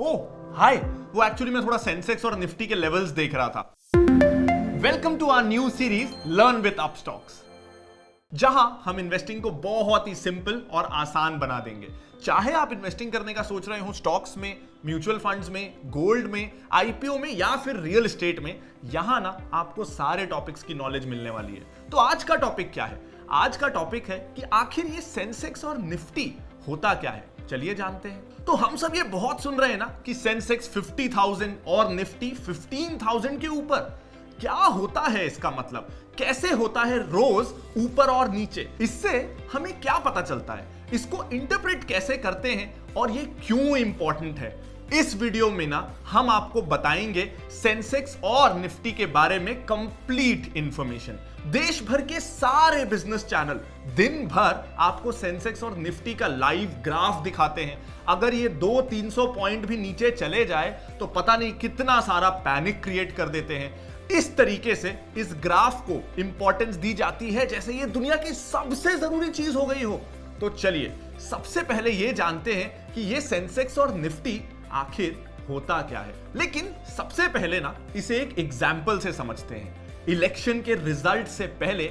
ओह हाय, वो एक्चुअली मैं थोड़ा सेंसेक्स और निफ्टी के लेवल्स देख रहा था। Welcome to our new series learn with Upstox, जहां हम इन्वेस्टिंग को बहुत ही सिंपल और आसान बना देंगे। चाहे आप इन्वेस्टिंग करने का सोच रहे हो स्टॉक्स में, म्यूचुअल फंड्स में, गोल्ड में, आईपीओ में या फिर रियल एस्टेट में, यहां ना आपको सारे टॉपिक्स की नॉलेज मिलने वाली है। तो आज का टॉपिक क्या है? आज का टॉपिक है कि आखिर ये सेंसेक्स और निफ्टी होता क्या है। चलिए जानते हैं। तो हम सब ये बहुत सुन रहे हैं ना कि सेंसेक्स 50,000 और निफ्टी 15,000 के ऊपर। क्या होता है इसका मतलब? कैसे होता है रोज ऊपर और नीचे? इससे हमें क्या पता चलता है? इसको इंटरप्रेट कैसे करते हैं और ये क्यों इंपॉर्टेंट है? इस वीडियो में ना हम आपको बताएंगे सेंसेक्स और निफ्टी के बारे में कंप्लीट इंफॉर्मेशन। देश भर के सारे बिजनेस चैनल दिन भर आपको सेंसेक्स और निफ्टी का लाइव ग्राफ दिखाते हैं। अगर ये 200-300 पॉइंट भी नीचे चले जाए तो पता नहीं कितना सारा पैनिक क्रिएट कर देते हैं। इस तरीके से इस ग्राफ को इंपॉर्टेंस दी जाती है जैसे ये दुनिया की सबसे जरूरी चीज हो गई हो। तो चलिए सबसे पहले ये जानते हैं कि ये सेंसेक्स और निफ्टी आखिर होता क्या है। लेकिन सबसे पहले ना इसे एक एग्जाम्पल से समझते हैं। इलेक्शन के रिजल्ट से पहले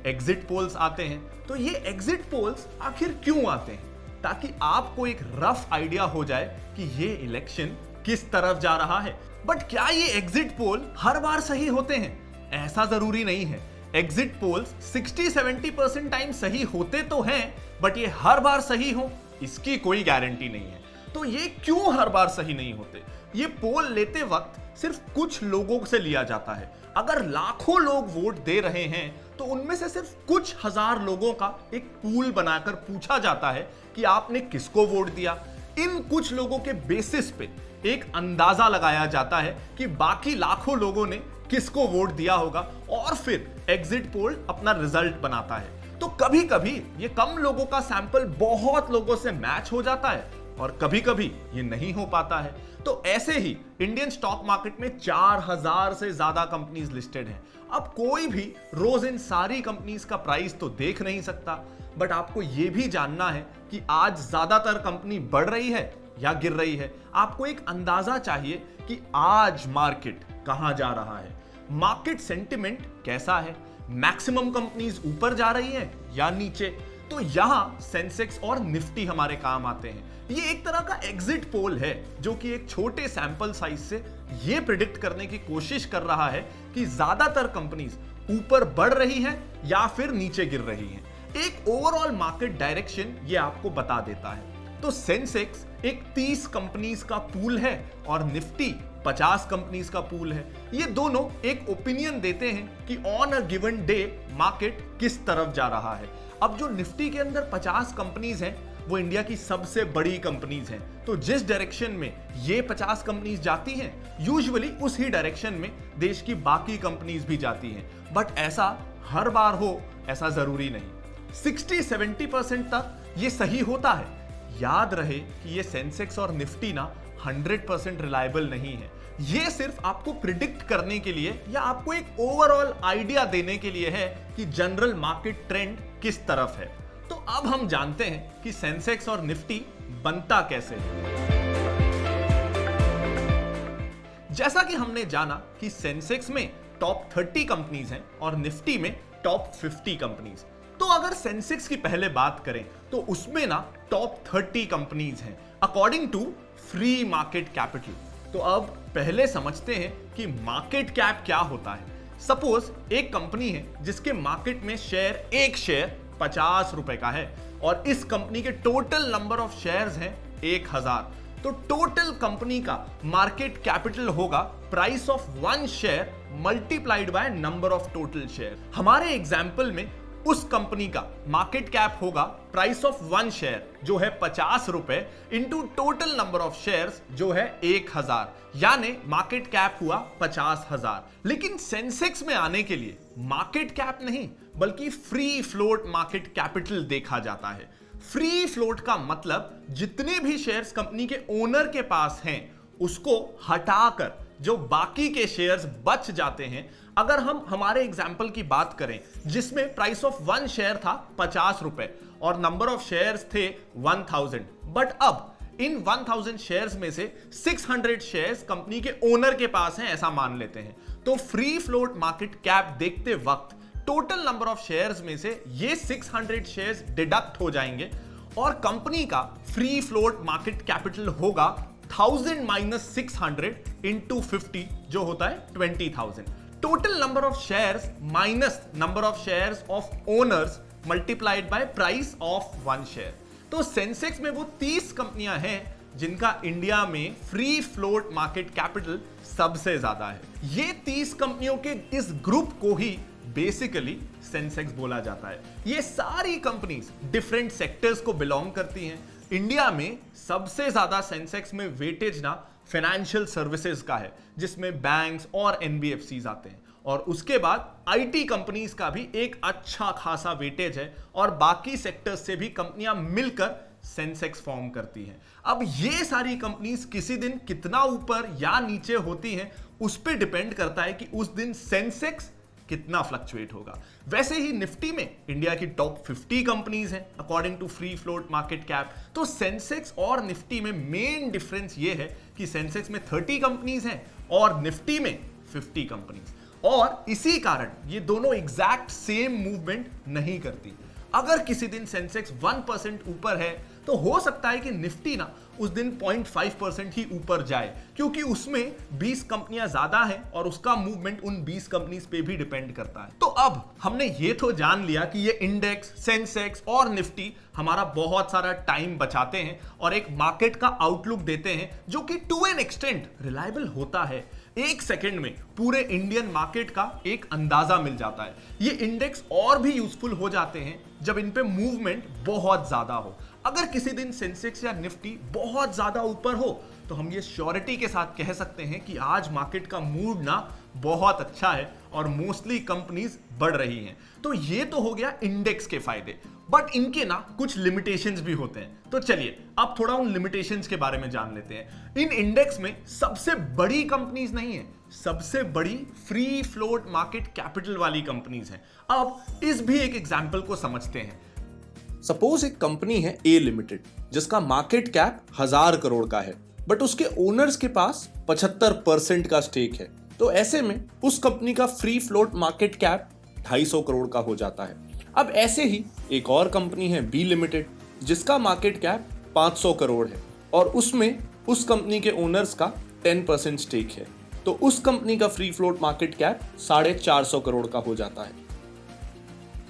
एग्जिट पोल्स आते हैं। तो ये एग्जिट पोल्स आखिर क्यों आते हैं? ताकि आपको एक रफ आइडिया हो जाए कि ये इलेक्शन किस तरफ जा रहा है। बट क्या ये एग्जिट पोल हर बार सही होते हैं? ऐसा जरूरी नहीं है। एग्जिट पोल्स 60-70% टाइम सही होते तो हैं, बट ये हर बार सही हो इसकी कोई गारंटी नहीं है। तो ये क्यों हर बार सही नहीं होते? ये पोल लेते वक्त सिर्फ कुछ लोगों से लिया जाता है। अगर लाखों लोग वोट दे रहे हैं तो उनमें से सिर्फ कुछ हजार लोगों का एक पूल बनाकर पूछा जाता है कि आपने किसको वोट दिया। इन कुछ लोगों के बेसिस पे एक अंदाजा लगाया जाता है कि बाकी लाखों लोगों ने किसको वोट दिया होगा और फिर एग्जिट पोल अपना रिजल्ट बनाता है। तो कभी कभी ये कम लोगों का सैंपल बहुत लोगों से मैच हो जाता है और कभी कभी ये नहीं हो पाता है। तो ऐसे ही इंडियन स्टॉक मार्केट में 4000 से ज्यादा कंपनीज लिस्टेड हैं। अब कोई भी रोज इन सारी कंपनीज का प्राइस तो देख नहीं सकता, बट आपको यह भी जानना है कि आज ज्यादातर कंपनी बढ़ रही है या गिर रही है। आपको एक अंदाजा चाहिए कि आज मार्केट कहां जा रहा है, मार्केट सेंटिमेंट कैसा है, मैक्सिमम कंपनीज ऊपर जा रही है या नीचे। तो यहां सेंसेक्स और निफ्टी हमारे काम आते हैं। ये एक तरह का एग्जिट पोल है जो कि एक छोटे सैंपल साइज से ये प्रिडिक्ट करने की कोशिश कर रहा है कि ज्यादातर कंपनीज ऊपर बढ़ रही हैं या फिर नीचे गिर रही हैं। एक ओवरऑल मार्केट डायरेक्शन ये आपको बता देता है। तो सेंसेक्स एक 30 कंपनीज का पूल है और निफ्टी 50 कंपनीज का पूल है। ये दोनों एक ओपिनियन देते हैं कि on a given day market किस तरफ जा रहा है। अब जो निफ्टी के अंदर 50 कंपनीज हैं वो इंडिया की सबसे बड़ी कंपनीज हैं। तो जिस डायरेक्शन में ये 50 कंपनीज जाती हैं यूजुअली उसी डायरेक्शन में देश की बाकी कंपनीज भी जाती हैं। बट ऐसा हर बार हो ऐसा जरूरी नहीं। 60-70% तक ये सही होता है। याद रहे कि ये सेंसेक्स और निफ्टी ना 100% रिलायबल नहीं है। ये सिर्फ आपको प्रिडिक्ट करने के लिए या आपको एक ओवरऑल आइडिया देने के लिए है कि जनरल मार्केट ट्रेंड किस तरफ है। तो अब हम जानते हैं कि सेंसेक्स और निफ्टी बनता कैसे है। जैसा कि हमने जाना कि सेंसेक्स में टॉप 30 कंपनीज हैं और निफ्टी में टॉप 50 कंपनीज। तो अगर सेंसेक्स की पहले बात करें तो उसमें ना टॉप 30 कंपनीज हैं according to free market capital. तो अब पहले समझते हैं कि मार्केट कैप क्या होता है। सपोज एक कंपनी है जिसके मार्केट में एक शेयर 50 रुपए का है और इस कंपनी के टोटल नंबर ऑफ शेयर्स हैं 1000। तो टोटल कंपनी का मार्केट कैपिटल होगा price of 1 share multiplied by number of total share. हमारे एग्जाम्पल में उस कंपनी का मार्केट कैप होगा प्राइस ऑफ 1 शेयर जो है 50 रुपए into total number of shares जो है 1000, यानी मार्केट कैप हुआ 50,000। लेकिन सेंसेक्स में आने के लिए मार्केट कैप नहीं बल्कि फ्री फ्लोट मार्केट कैपिटल देखा जाता है। फ्री फ्लोट का मतलब जितने भी शेयर्स कंपनी के ओनर के पास हैं उसको हटाकर जो बाकी के शेयर्स बच जाते हैं। अगर हम हमारे एग्जाम्पल की बात करें जिसमें प्राइस ऑफ 1 शेयर था 50 रुपए और नंबर ऑफ शेयर्स थे 1000, बट अब इन 1000 शेयर्स में से 600 शेयर्स कंपनी के ओनर के पास हैं, ऐसा मान लेते हैं। तो फ्री फ्लोट मार्केट कैप देखते वक्त टोटल नंबर ऑफ शेयर्स में से ये 600 शेयर्स डिडक्ट हो जाएंगे और कंपनी का फ्री फ्लोट मार्केट कैपिटल होगा 1000 माइनस 600 इंटू 50 जो होता है 20,000। Total number of shares minus number of shares of owners multiplied by price of 1 share. तो सेंसेक्स में वो 30 कंपनियां हैं जिनका इंडिया में फ्री फ्लोट मार्केट कैपिटल सबसे ज्यादा है। ये 30 कंपनियों के इस ग्रुप को ही बेसिकली सेंसेक्स बोला जाता है। ये सारी कंपनीज डिफरेंट सेक्टर्स को बिलोंग करती हैं। इंडिया में सबसे ज्यादा सेंसेक्स में वेटेज ना फाइनेंशियल सर्विसेज का है, जिसमें बैंक्स और एनबीएफसीज आते हैं, और उसके बाद आईटी कंपनीज का भी एक अच्छा खासा वेटेज है, और बाकी सेक्टर्स से भी कंपनियां मिलकर सेंसेक्स फॉर्म करती हैं। अब ये सारी कंपनीज किसी दिन कितना ऊपर या नीचे होती हैं उस पर डिपेंड करता है कि उस दिन सेंसेक्स कितना फ्लक्चुएट होगा। वैसे ही निफ्टी में इंडिया की टॉप 50 कंपनीज हैं according to free float market cap. तो सेंसेक्स और निफ्टी में मेन डिफरेंस ये है कि सेंसेक्स में 30 कंपनीज हैं और निफ्टी में 50 कंपनीज, और इसी कारण ये दोनों एग्जैक्ट सेम मूवमेंट नहीं करती। अगर किसी दिन सेंसेक्स 1% ऊपर है तो हो सकता है कि निफ्टी ना उस दिन 0.5% ही ऊपर जाए, क्योंकि उसमें 20 कंपनियां ज्यादा हैं और उसका मूवमेंट उन 20 कंपनीज पे भी डिपेंड करता है। तो अब हमने ये तो जान लिया कि ये इंडेक्स, सेंसेक्स और निफ्टी हमारा बहुत सारा टाइम बचाते हैं और एक मार्केट का आउटलुक देते हैं जो कि टू एन एक्सटेंट रिलायबल होता है। एक सेकंड में पूरे इंडियन मार्केट का एक अंदाजा मिल जाता है। ये इंडेक्स और भी यूजफुल हो जाते हैं जब इन पे मूवमेंट बहुत ज्यादा हो। अगर किसी दिन सेंसेक्स या निफ्टी बहुत ज्यादा ऊपर हो तो हम ये श्योरिटी के साथ कह सकते हैं कि आज मार्केट का मूड ना बहुत अच्छा है और मोस्टली कंपनीज बढ़ रही हैं। तो ये तो हो गया इंडेक्स के फायदे, बट इनके ना कुछ लिमिटेशंस भी होते हैं। तो चलिए अब थोड़ा उन लिमिटेशंस के बारे में जान लेते हैं। इन इंडेक्स में सबसे बड़ी कंपनीज नहीं है, सबसे बड़ी फ्री फ्लोट मार्केट कैपिटल वाली कंपनीज हैं। अब इस भी एक एग्जांपल को समझते हैं। सपोज एक कंपनी है ए लिमिटेड जिसका मार्केट कैप 1000 करोड़ का है, बट उसके ओनर्स के पास 75% का स्टेक है। तो ऐसे में उस कंपनी का free float market cap 250 crore का हो जाता है। अब ऐसे ही एक और कंपनी है बी लिमिटेड जिसका मार्केट कैप 500 करोड़ है और उसमें उस कंपनी के ओनर्स का 10% स्टेक है। तो उस कंपनी का free float market cap 450 crore का हो जाता है।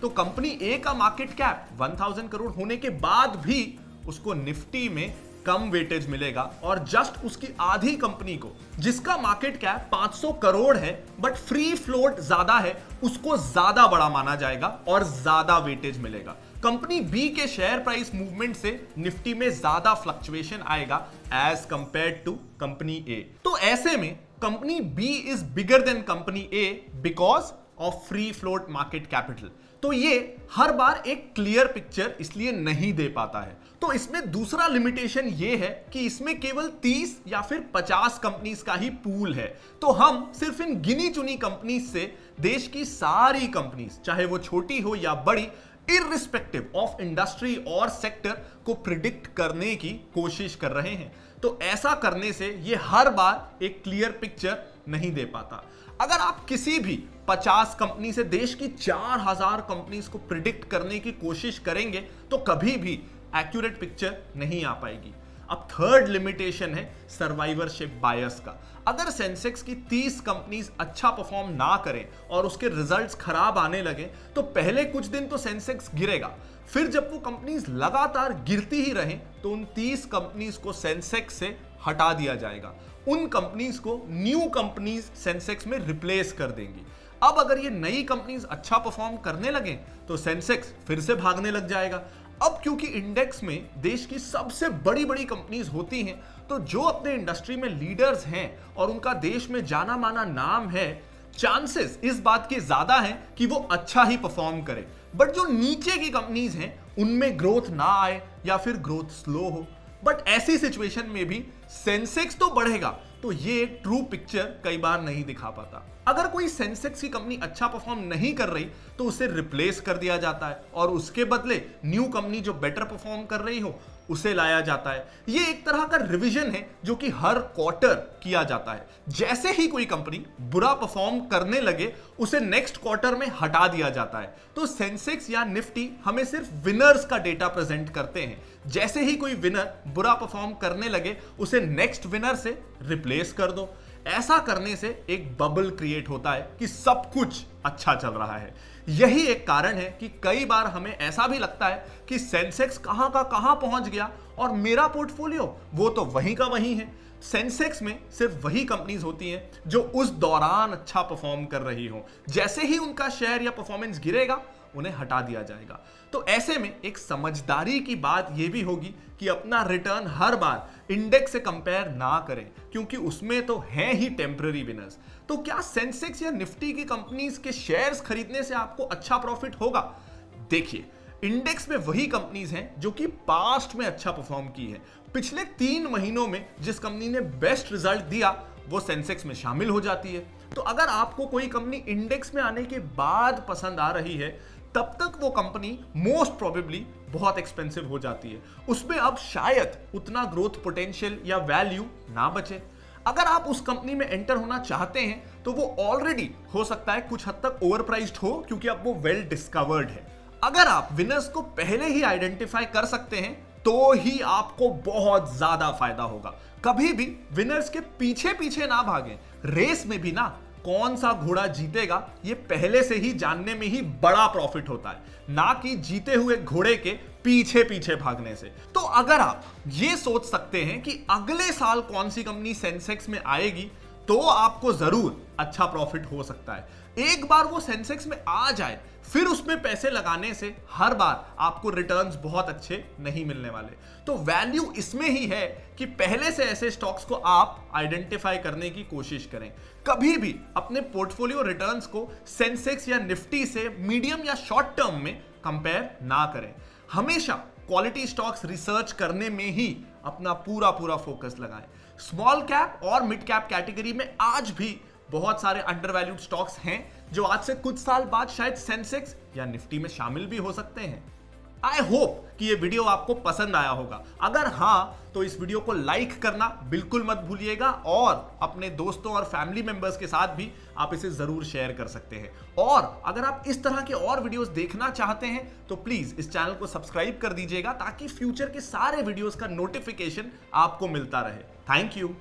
तो कंपनी ए का मार्केट कैप 1000 करोड़ होने के बाद भी उसको निफ्टी में कम वेटेज मिलेगा, और जस्ट उसकी आधी कंपनी को जिसका मार्केट कैप 500 करोड़ है बट फ्री फ्लोट ज्यादा है, उसको ज्यादा बड़ा माना जाएगा और ज्यादा वेटेज मिलेगा। कंपनी बी के शेयर प्राइस मूवमेंट से निफ्टी में ज्यादा फ्लक्चुएशन आएगा as compared to company A. तो ऐसे में company B is bigger than company A because of free float market capital. तो ये हर बार एक क्लियर पिक्चर इसलिए नहीं दे पाता है। तो इसमें दूसरा लिमिटेशन ये है कि इसमें केवल 30 या फिर 50 कंपनीज का ही पूल है। तो हम सिर्फ इन गिनी चुनी कंपनीज से देश की सारी कंपनीज, चाहे वो छोटी हो या बड़ी, इररिस्पेक्टिव ऑफ इंडस्ट्री और सेक्टर को प्रिडिक्ट करने की कोशिश कर रहे हैं। तो ऐसा करने से ये हर बार एक क्लियर पिक्चर नहीं दे पाता। अगर आप किसी भी 50 कंपनी से देश की 4000 कंपनीज को प्रिडिक्ट करने की कोशिश करेंगे तो कभी भी एक्यूरेट पिक्चर नहीं आ पाएगी। अब थर्ड लिमिटेशन है सर्वाइवरशिप बायस का। अगर सेंसेक्स की 30 कंपनीज अच्छा परफॉर्म ना करें और उसके रिजल्ट्स खराब आने लगे तो पहले कुछ दिन तो सेंसेक्स गिरेगा, फिर जब वो कंपनीज लगातार गिरती ही रहें तो उन 30 कंपनीज को सेंसेक्स से हटा दिया जाएगा। उन कंपनीज को न्यू कंपनीज सेंसेक्स में रिप्लेस कर देंगी। अब अगर ये नई कंपनीज अच्छा परफॉर्म करने लगे तो सेंसेक्स फिर से भागने लग जाएगा। अब क्योंकि इंडेक्स में देश की सबसे बड़ी बड़ी कंपनीज होती हैं, तो जो अपने इंडस्ट्री में लीडर्स हैं और उनका देश में जाना माना नाम है, चांसेस इस बात के ज्यादा हैं कि वो अच्छा ही परफॉर्म करे। बट जो नीचे की कंपनीज हैं उनमें ग्रोथ ना आए या फिर ग्रोथ स्लो हो। बट ऐसी सिचुएशन में भी सेंसेक्स तो बढ़ेगा तो ये ट्रू पिक्चर कई बार नहीं दिखा पाता। अगर कोई सेंसेक्स की कंपनी अच्छा परफॉर्म नहीं कर रही तो उसे रिप्लेस कर दिया जाता है और उसके बदले न्यू कंपनी जो बेटर परफॉर्म कर रही हो उसे लाया जाता है। ये एक तरह का रिवीजन है जो कि हर क्वार्टर किया जाता है। जैसे ही कोई कंपनी बुरा परफॉर्म करने लगे उसे नेक्स्ट क्वार्टर में हटा दिया जाता है। तो सेंसेक्स या निफ्टी हमें सिर्फ विनर्स का डेटा प्रेजेंट करते हैं। जैसे ही कोई विनर बुरा परफॉर्म करने लगे उसे नेक्स्ट विनर से रिप्लेस कर दो। ऐसा करने से एक बबल क्रिएट होता है कि सब कुछ अच्छा चल रहा है। यही एक कारण है कि कई बार हमें ऐसा भी लगता है कि सेंसेक्स कहां का कहां पहुंच गया और मेरा पोर्टफोलियो वो तो वहीं का वहीं है। सेंसेक्स में सिर्फ वही कंपनीज होती हैं जो उस दौरान अच्छा परफॉर्म कर रही हो। जैसे ही उनका शेयर या परफॉर्मेंस गिरेगा उन्हें हटा दिया जाएगा। तो ऐसे में एक समझदारी की बात यह भी होगी कि अपना रिटर्न हर बार इंडेक्स से कंपेयर ना करें, क्योंकि उसमें तो हैं ही टेम्पररी विनर्स। तो क्या सेंसेक्स या निफ्टी की कंपनीज के शेयर्स खरीदने से आपको अच्छा प्रॉफिट होगा? देखिए, इंडेक्स में वही कंपनीज हैं जो कि पास्ट में अच्छा परफॉर्म की है। पिछले 3 महीनों में जिस कंपनी ने बेस्ट रिजल्ट दिया वो सेंसेक्स में शामिल हो जाती है। तो अगर आपको कोई कंपनी इंडेक्स में आने के बाद पसंद आ रही है तब तक वो कंपनी मोस्ट प्रोबेबली बहुत एक्सपेंसिव हो जाती है। उसमें अब शायद उतना ग्रोथ पोटेंशियल या वैल्यू ना बचे। अगर आप उस कंपनी में एंटर होना चाहते हैं तो वो ऑलरेडी हो सकता है कुछ हद तक ओवर प्राइस्ड हो, क्योंकि अब वो वेल डिस्कवर्ड है। अगर आप विनर्स को पहले ही आइडेंटिफाई कर सकते हैं तो ही आपको बहुत ज्यादा फायदा होगा। कभी भी विनर्स के पीछे पीछे ना भागें। रेस में भी ना कौन सा घोड़ा जीतेगा ये पहले से ही जानने में ही बड़ा प्रॉफिट होता है, ना कि जीते हुए घोड़े के पीछे पीछे भागने से। तो अगर आप ये सोच सकते हैं कि अगले साल कौन सी कंपनी सेंसेक्स में आएगी तो आपको जरूर अच्छा प्रॉफिट हो सकता है। एक बार वो सेंसेक्स में आ जाए फिर उसमें पैसे लगाने से हर बार आपको रिटर्न्स बहुत अच्छे नहीं मिलने वाले। तो वैल्यू इसमें ही है कि पहले से ऐसे स्टॉक्स को आप आइडेंटिफाई करने की कोशिश करें। कभी भी अपने पोर्टफोलियो रिटर्न्स को सेंसेक्स या निफ्टी से मीडियम या शॉर्ट टर्म में कंपेयर ना करें। हमेशा क्वालिटी स्टॉक्स रिसर्च करने में ही अपना पूरा फोकस लगाएं। स्मॉल कैप और मिड कैप कैटेगरी में आज भी बहुत सारे अंडरवैल्यूड स्टॉक्स हैं जो आज से कुछ साल बाद शायद सेंसेक्स या निफ्टी में शामिल भी हो सकते हैं। आई होप कि ये वीडियो आपको पसंद आया होगा। अगर हाँ तो इस वीडियो को लाइक करना बिल्कुल मत भूलिएगा और अपने दोस्तों और फैमिली मेंबर्स के साथ भी आप इसे जरूर शेयर कर सकते हैं। और अगर आप इस तरह के और वीडियोस देखना चाहते हैं तो प्लीज इस चैनल को सब्सक्राइब कर दीजिएगा ताकि फ्यूचर के सारे वीडियोस का नोटिफिकेशन आपको मिलता रहे। Thank you.